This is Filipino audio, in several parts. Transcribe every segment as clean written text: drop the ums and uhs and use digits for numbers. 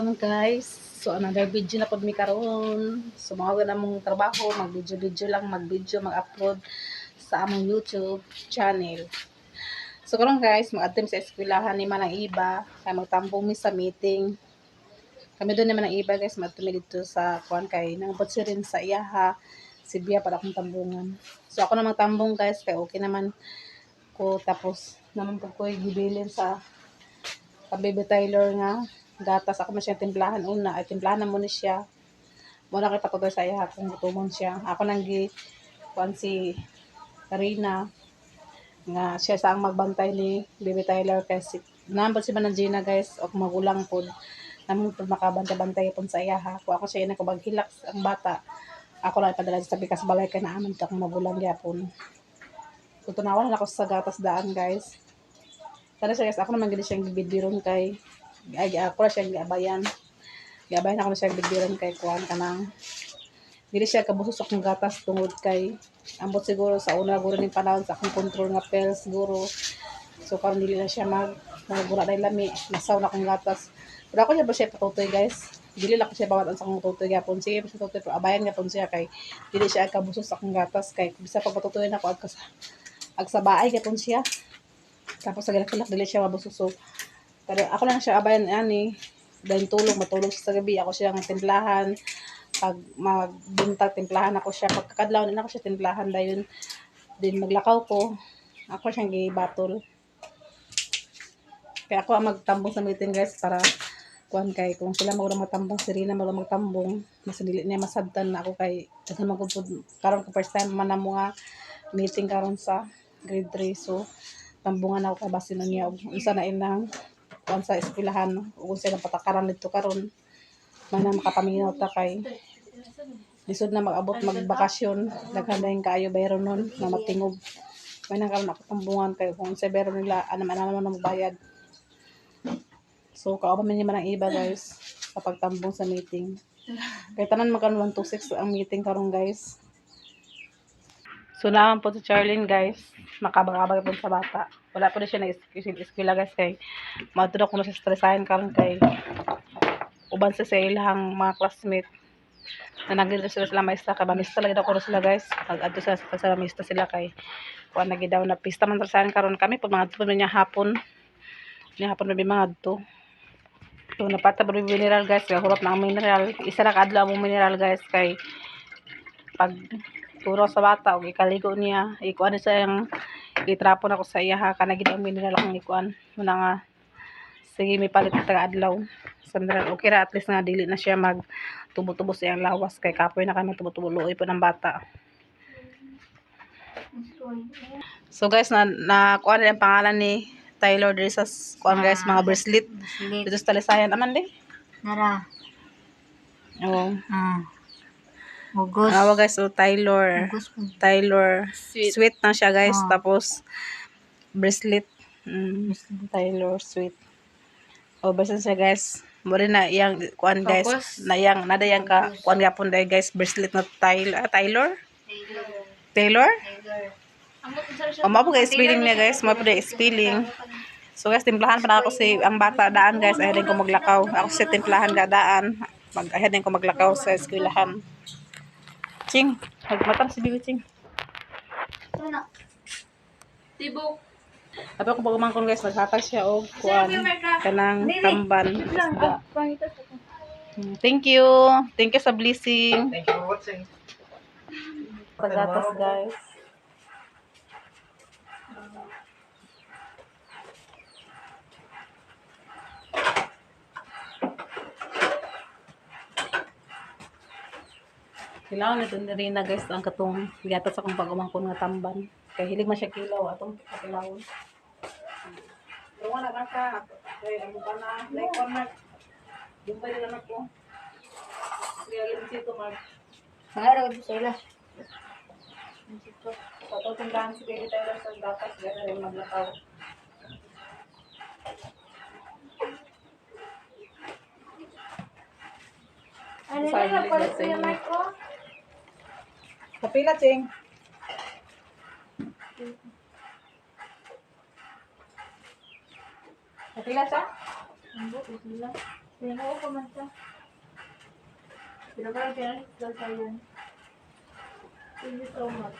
karon guys. So another video na pod mi karon. So mga na mong trabaho, mag-video lang, mag-upload sa among YouTube channel. So karon guys, mag-attend sa eskwelahan ni manang iba, kay magtambong mi sa meeting. Kami doon naman ang iba guys, matumi dito sa kuan kay nang si rin sa iyaha si Bia para akong tambungan. So ako na magtambong guys, kay okay naman ko tapos naman po ko gibilin sa Baby Tyler nga gatas ako man siya timplahan una ay timplahan na mo ni siya muna kay patutoy sa iya kung gutomon siya ako nang gi kuan si Karina nga siya sa ang magbantay ni Baby Tyler kasi nambot si Manangina guys o magulang pod naman pod makabantay-bantay pon sa iya ko ako siya na kubaghilak ang bata ako lang ipadala sa bikas balay kay naaman ta akong magulang gyapon tutunawan ako sa gatas daan guys kada siya guys ako naman gid siyang gibidiron kay ay ako na siya giabayan ako na siya gibidiron kay kuan kanang dili siya kabusos akong gatas tungod kay ambot siguro sa una guro ning panahon sa akong control nga pills siguro so karon dili na siya magura dai lami nasaw na akong gatas pero ako siya patutoy guys dili lang ko siya bawat sa akong tutoy gyapon sige siya tutoy pero abayan gyapon siya kay dili siya kabusos sa akong gatas kay bisa pa patutoy na ko ag sa baay gyapon siya tapos sa galak dili siya mabusos so pero ako lang siya abayan ani dahil matulog siya sa gabi ako siya ng timplahan pag magbintag timplahan ako siya pagkakadlaw din ako siya timplahan dayon din maglakaw ko ako siyang gibatol kaya ako ang magtambong sa meeting guys para kuan kay kung sila magtambong si Rina magtambong mas dili niya masabtan na ako kay daghan magud karon ko first time man na mga meeting karon sa grade 3 so tambungan ako kay basin niya unsa na inang kuan sa eskwelahan ug unsa nang patakaran dito karon man na makapaminaw ta kay lisod na mag-abot magbakasyon daghan na yung kaayo bayron nun na matingob may nang karon ako tambungan kay kung sa bayron nila anam na magbayad so kauban man ang iba guys sa pagtambong sa meeting kay tanan magkan 126 ang meeting karon guys so naman po si Charlene guys makabagabag po sa bata wala po na siya na eskwela guys kay matudok ko na siya stressahin karon kay uban sa ilang mga classmate na nagdito sila maestra kay mamista lagi daw ko sila guys pag adto sa mamista sila kay kuan lagi daw na pista man sa karon kami pag mga tuon niya hapon may mga adto so napata ba mineral guys kay hurot na ang mineral isa ra kadlaw ang mineral guys kay pag turo sa bata og ikaligo niya ikuan sa yang itrapon ako sa iya ha kana gid ang mineral akong ikuan muna nga sige may palit taga adlaw sa mineral okay ra at least nga dili na siya mag tubo-tubo sa iyang lawas kay kapoy na kami tubo-tubo luoy po ng bata so guys na kuan ang pangalan ni Tyler diri sa kuan guys mga bracelet dito sa Talisayan aman di Nara. oh August. guys so Tyler sweet na siya guys tapos bracelet Tyler sweet basta siya guys mo rin na iyang kuan guys na iyang nada yang ka kuan gyapon dai guys bracelet na Taylor mao guys spelling niya guys mao pud spelling so guys timplahan pa na ako si ang bata daan guys ahead din ko maglakaw ako si timplahan ga daan ahead din ko maglakaw sa eskwelahan Ching magmatar si Bibi Ching Tibok. Ato ko pagumangkon guys naghatag siya og kuan kanang tamban isda. Thank you sa blessing. Thank you for watching. Pagatas guys. Kailangan nito na rin na guys ang katong gatas akong pagumangkon nga tamban. Kay hilig man siya kilaw atong kilawon. Pero wala ka kay ano pa na like corner. Yung pa din anak ko. Kaya dito mag. Nara ko sila. Dito. Sa tindahan si Baby Tyler sa gatas gana rin maglakaw. Ano na palit sa mic ko? Kapila, Ching. Kapila siya? Ambot, Pinagawa ko man siya. Pinagawa ko yan. Thank you so much.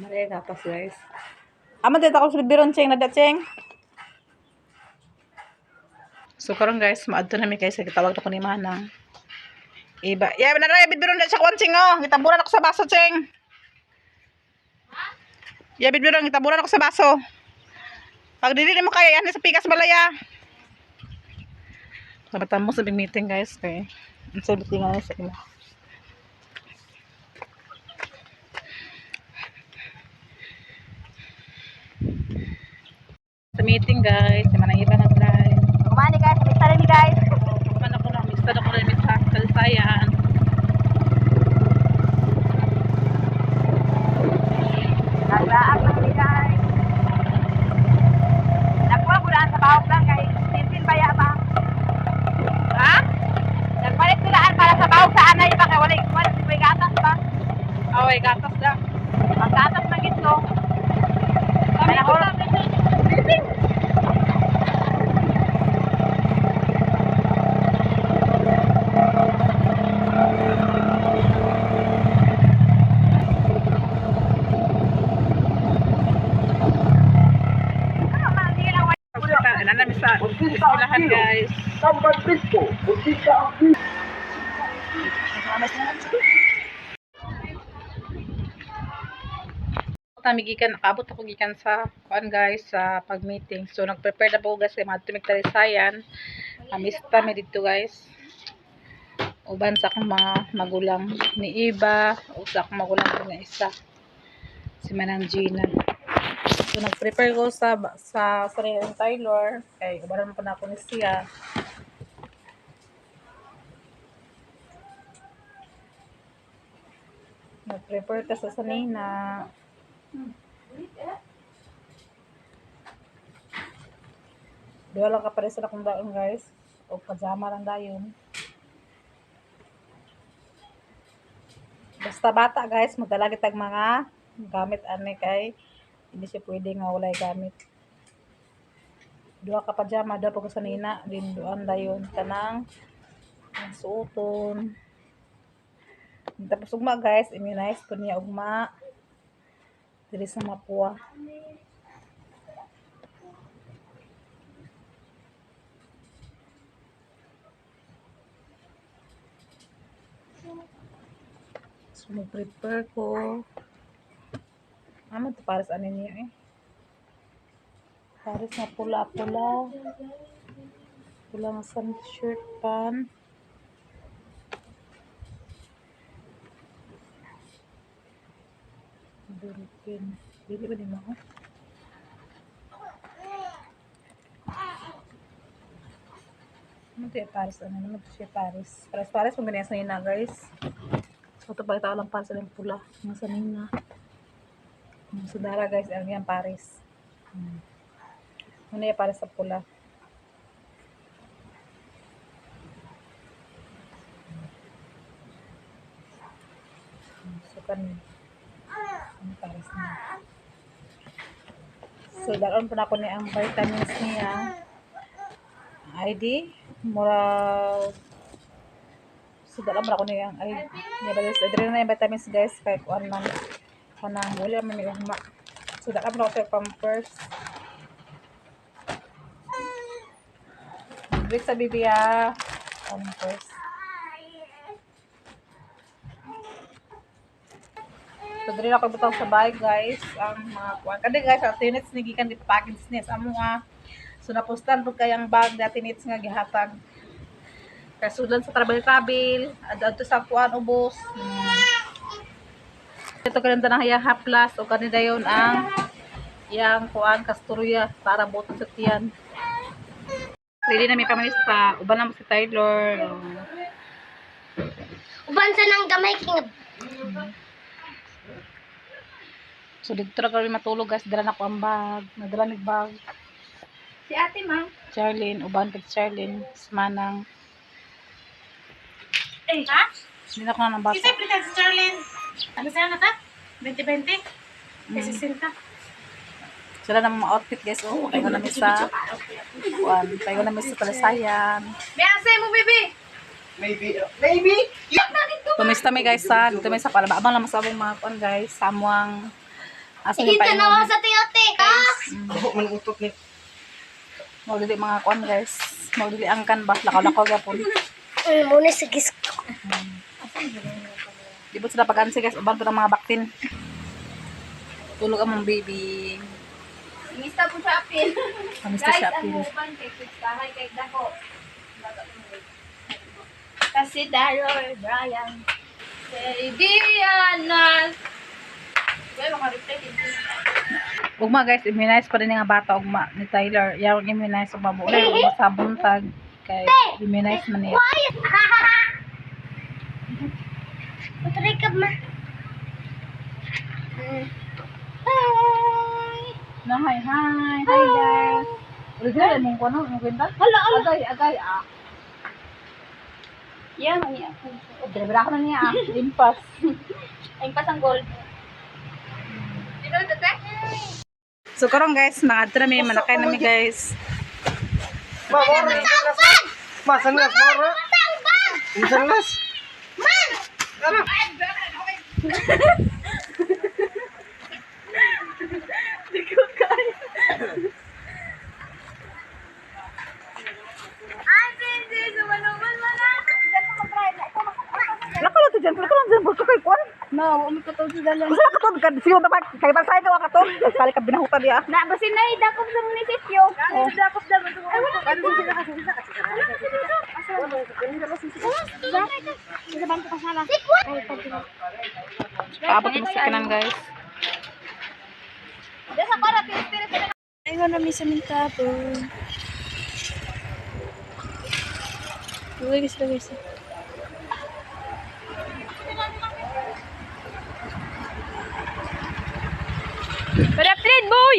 Maria gatas guys. Amo dito ako sa biron cheng na datseng. So karon guys, maadto na mi kay sa gitawag na ko ni Manang. Iba. Ya na ra biron da sa kwanching oh. Gitaburan ako sa baso cheng. Ya biron gitaburan ako sa baso. Pag dili mo kaya yan sa pikas balaya. Sabatan mo sa big meeting guys kay. Sa meeting nga sa ila. Sa meeting guys, sa manang iba ng live. Kumani guys, mista rin guys. Man ako na mixed ako rin sa kalsayan. Naglaak lang ni guys. Nagkuha ko daan sa bawang lang kay Tintin baya ba? Ha? Nagpalit ko daan para sa bawang sa anay ba kay wala may gatas ba? Away, gatas da. Ang gatas na gito. Kami ko lang Nanami sa eskwelahan guys. Kami gikan, nakabot ako gikan sa kuan guys sa pag-meeting. So nag-prepare na po guys kay matumik talisayan. Amista mi dito guys. Uban sa akong mga magulang ni Iba, o sa akong magulang ko nga isa. Si Manang Gina. So nag-prepare ko sa sarili ng Taylor. Kay ubaran ko na ako ni siya. Nag-prepare ka sa sanina. Dua lang ka pare sa akong daon guys. O pajama lang dayon. Basta bata guys, magdala kitag mga gamit ani kay hindi siya pwede nga walay gamit. Dua ka pajama, dua pa ko sanina, din duan dayon kanang suoton. Tapos ugma guys, immunize ko niya ugma. Diri sa Mapua. So mag-prepare ko. Ano to pares ano niya eh. Pares na pula-pula. Pula nga shirt pan. Durupin. Dili ba din ako? Ano to yung pares? Ano naman to siya pares? Pares kung ganyan sa nina guys. So ito pakita ko lang pares ng pula. Mga sa nina. Mga sudara guys. Ano yan pares? Ano yung pares sa pula? So kan ano pares na. So daron po na ako ni ang vitamins niya. ID mura so dalam ra ko niya ay niya dre na yung vitamins guys kay kuan man kanang wala man ni ugma so dalam ra ko sa Pampers wait sa bibiya Pampers so dre na ko bitaw sa bag guys ang mga kuan kadi guys ang units ni gikan di package niya sa amo So napostan po kayang bag dati nits nga gihatag. Kasudan sa travel adto sa kuan ubos. Ito kanang tanang yang haplas o kanina yon ang yang kuan kasturya para boto sa tiyan. Ready na may pamilista. Uban na mo si Tyler. Uban sa nang gamay king. So dito na kami matulog guys. Dala na ko ang bag. Nadala ni bag. Si ate ma. Charlene. Uban kay Charlene. Manang. Eh, ha? Hindi na ko na ng bata. Kisay pritan si Charlene. Ano sa'yo na ta? 2020? Kasi 60. Sila na mga outfit guys. Oh, payo na mi sa kuan. Payo na mi sa Talasayan. May asay mo, baby. Maybe. Tumista mi guys sa dito mi sa Palaba. Abang lang masabong mga kuan guys. Samuang asa ni Ikita payo. na sa tiyote, ha? Ako man utot ni. Maudili mga kuan guys. Maudili ang canvas. Lakaw-lakaw gapon. Muna sa gisko. Di ba sila pag-ansi guys. Uban po ng mga baktin. Tulog ang mga baby. Ingista po siya apil. Kamista siya apil. Uban kay Kristahay kay Dako. Kasi Darrow, Brian. Baby, Anas. Well, maka-reply din. Ugma guys, immunize pa rin nga bata ugma ni Tyler. Yung immunize ugma mo. Ulit sa buntag kay immunize man niya. Patry ka ma. Na hi guys. Ulit na mong kuno mong kwenta. Hala, Agay ah. Yan, yan. Drebra ko na niya ah. Limpas. Ay, pasang gold. Dito, dito. So karon guys, mga trami manakay nami guys. Masangas, mara. Masangas. Lako lang to dyan, lako lang dyan, bulto kay kuan. No, umikot to sa dalan. Basta katod ka, siyo na pa, kay bagsay ka katod. Kali ka binahutan niya. Na, basin na idakop sa munisipyo. Idakop sa munisipyo. Ano sila kasi sila kasi. Sa bangko ka sala. Kaabot mo sa kanan guys. Desa para pilit-pilit na. Ayun na may samintabo. Uy, guys, guys. Pada plate boy.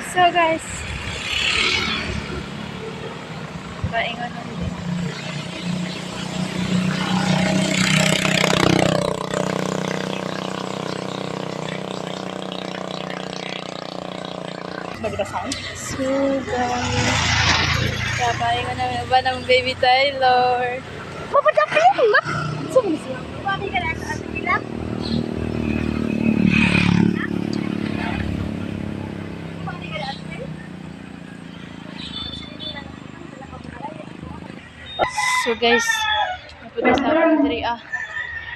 So, guys. Paingon na din. Bagita sound. So, guys. Papaingon namin ba ng baby Tyler? Mapadapin. Sumusya. Pwede ka na sa nila. So, guys. Napunta sa akin diri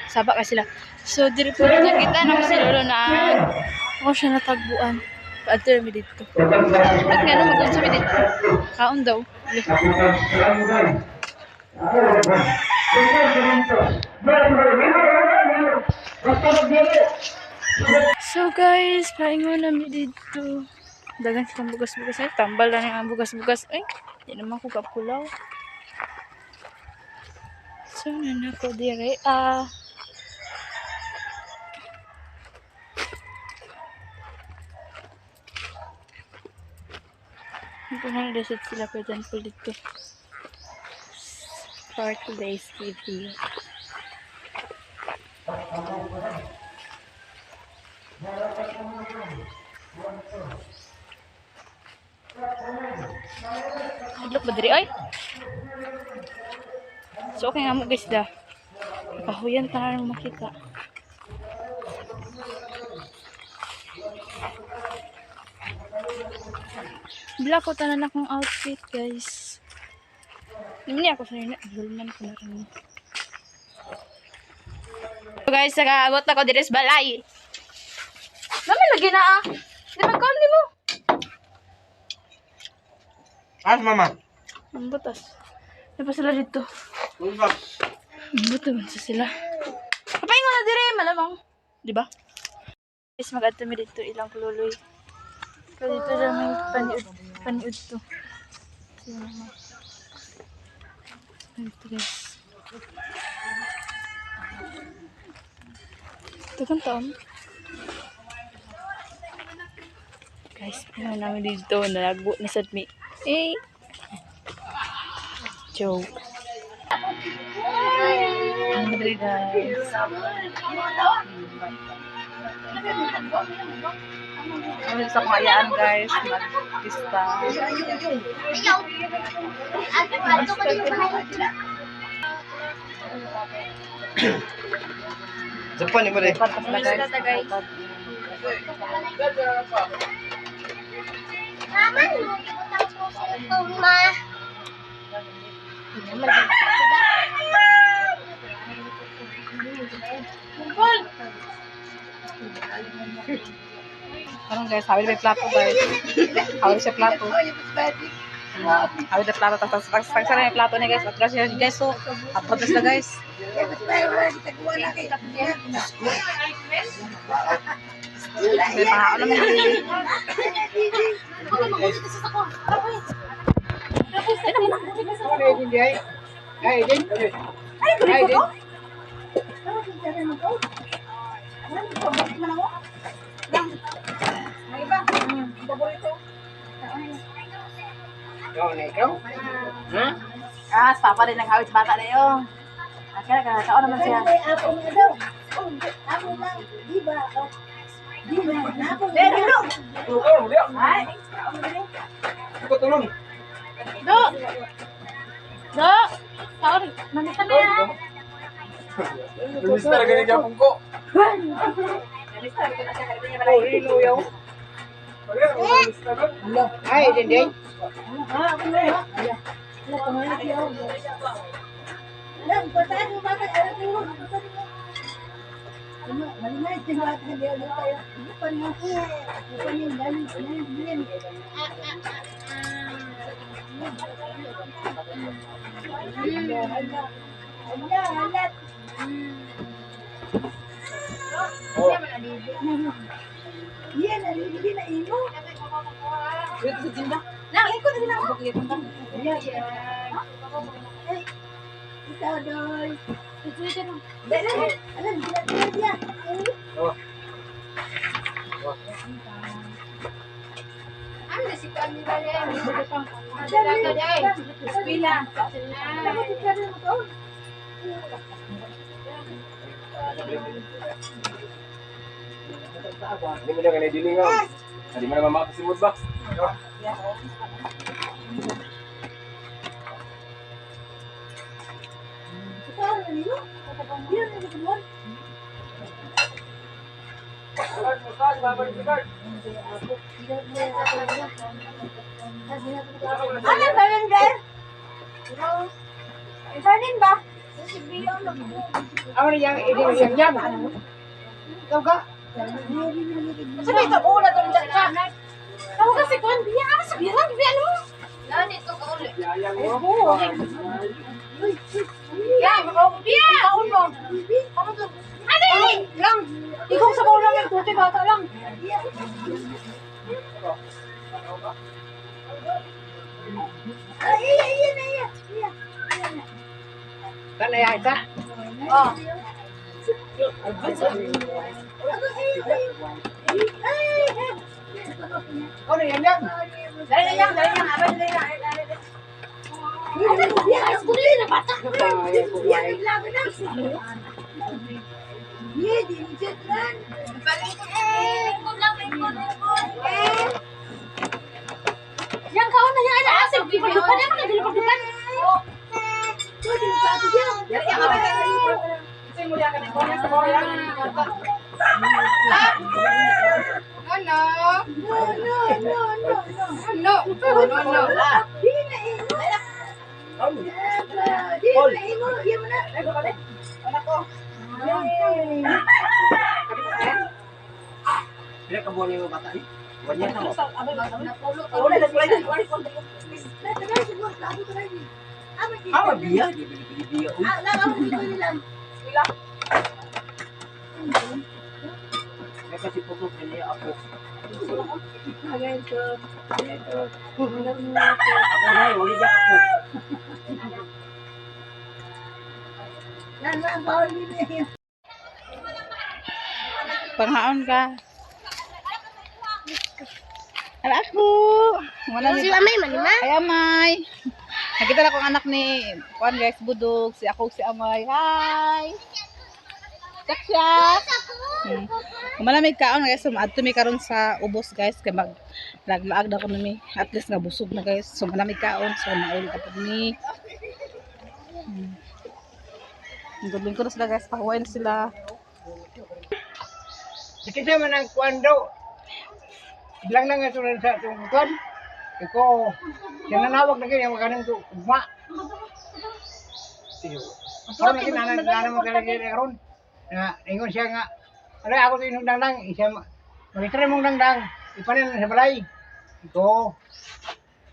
Sabak ka sila. So, diri po nakita naman si Lolo na ako siya natagbuan. Paadto mi dito. At nga naman mag-unsa mi dito. Kaon daw. So guys, paingon na mi dito. Dagan silang bugas-bugas ay tambal na ang bugas-bugas. Ay, di naman ko kapulaw. So nanako dire Hindi na reset sila pa dyan po dito. For today's video. Hadlok ba diri ay? So okay nga mo guys da. Kahuyan ta na makita. Black ko tanan akong outfit guys. Hindi ako sa nila. Gulman ko na rin. So guys, nakaabot ako dito sa balay. lagi na ah. Di magkaon ni mo. As mama. Ang butas. Di pa sila dito. Usap. Ang butas man sa sila. Papaingon na dire, malamang. Di ba? Guys, mag-ato mi dito ilang kululoy. Kasi dito na may paniud to. Ito guys. Ito kang taon. Guys, ano namin dito. Nalagbo na sa mi. Eh. Joke. Ano ba guys? Kami sa kayaan guys, mag-pista. Japan mo deh. Pantas na guys. Ano guys, hawid may plato guys. Hawid siya plato. Hawid na plato. Tapos sana yung plato niya guys. At siya guys, so apotas na guys. May pahaan naman yun. Ah, sa papa rin naghawid sa bata na yun. Kaya taon naman siya. Iko tulong. Do! Do! Taon, namitan na yan. Minister gani gapon ko. Oh, rino yaw. Ay, dinding. Ini mo na kanay dilingaw. Hindi mo na mamapasimod ba? Ano ba yun, guys? Isanin ba? Ano yang ini yang Ikaw ka? Sabi ito, una doon dyan ka. Ako kasi kung biya, ako sa biya lang, biya mo. Yan, ito ka ulit. Yang mo. Yan, biya. Kaon mo. Ano doon? Ano yun? Lang. Ikaw sa kaon lang yung tuti, bata lang. Ay, iya. Kan ya isa? Oh. Ano yan yan? Dali na yan. Abay, dali na. Ano ba biya? Ako na yun, bata. Biya, naglaban na. Biya, di ni Jetran. Yang kawan na yan, asik. Di padukan yan, di padukan. Kaya kabuhan yung bata eh. Buwan niya tamo. Napulo ka. Ah, biya. Biya. May kasi putok niya ako. Ako na, wali niya ako. Panghaon ka. Ala ako. Wala Si Amay man, ma. Ay, Amay. Nakita na akong anak ni Juan guys, Budog. Si ako, si Amay. Hi! Chak-chak! Malamig kaon guys. So, maadto mi karon sa ubos guys. Kaya naglaag na ko na mi. At least nga busog na guys. So, malamig kaon. So, mauli ka po mi. Ang ko na sila guys. Pakuwain na sila. Kasi man ang kwando. Ilang na nga sunod sa itong kwan. Iko, sinanawag na ganyan, magaling ito, ugma. Parang lagi nana mo talaga ron. Ingon siya nga, aray ako ito yung dangdang, mag-try mong dangdang, ipanin na sa balay. Iko,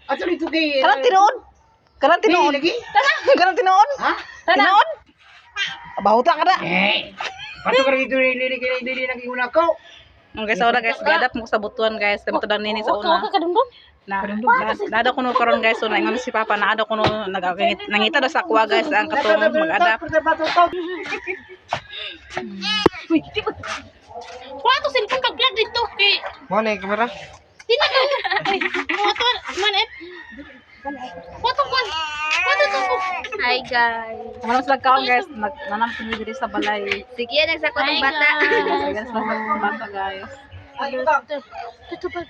ato dito kay... Karang tinoon? Karang tinoon? Lagi? Karang tinoon? Ha? Tinoon? Bahuta ka na. Pato ka dito hindi naging una ko. Guys, wala guys, gadap mo sa butuan guys. Kami to lang nini sa una. Nada ko no karon guys, so naingon si Papa, naada ko no nangita daw sa kuwa guys ang katong mag-adapt. Kuha to cellphone pag-vlog dito. Mo na kamera. Sino to? Kuha to, man eh. Kuha to, man. Kuha to. Hi guys. Malam sila kaon guys, nanam kami diri sa balay. Sige, nagsako ng bata. Ayan sila sa bata guys. Ito ba?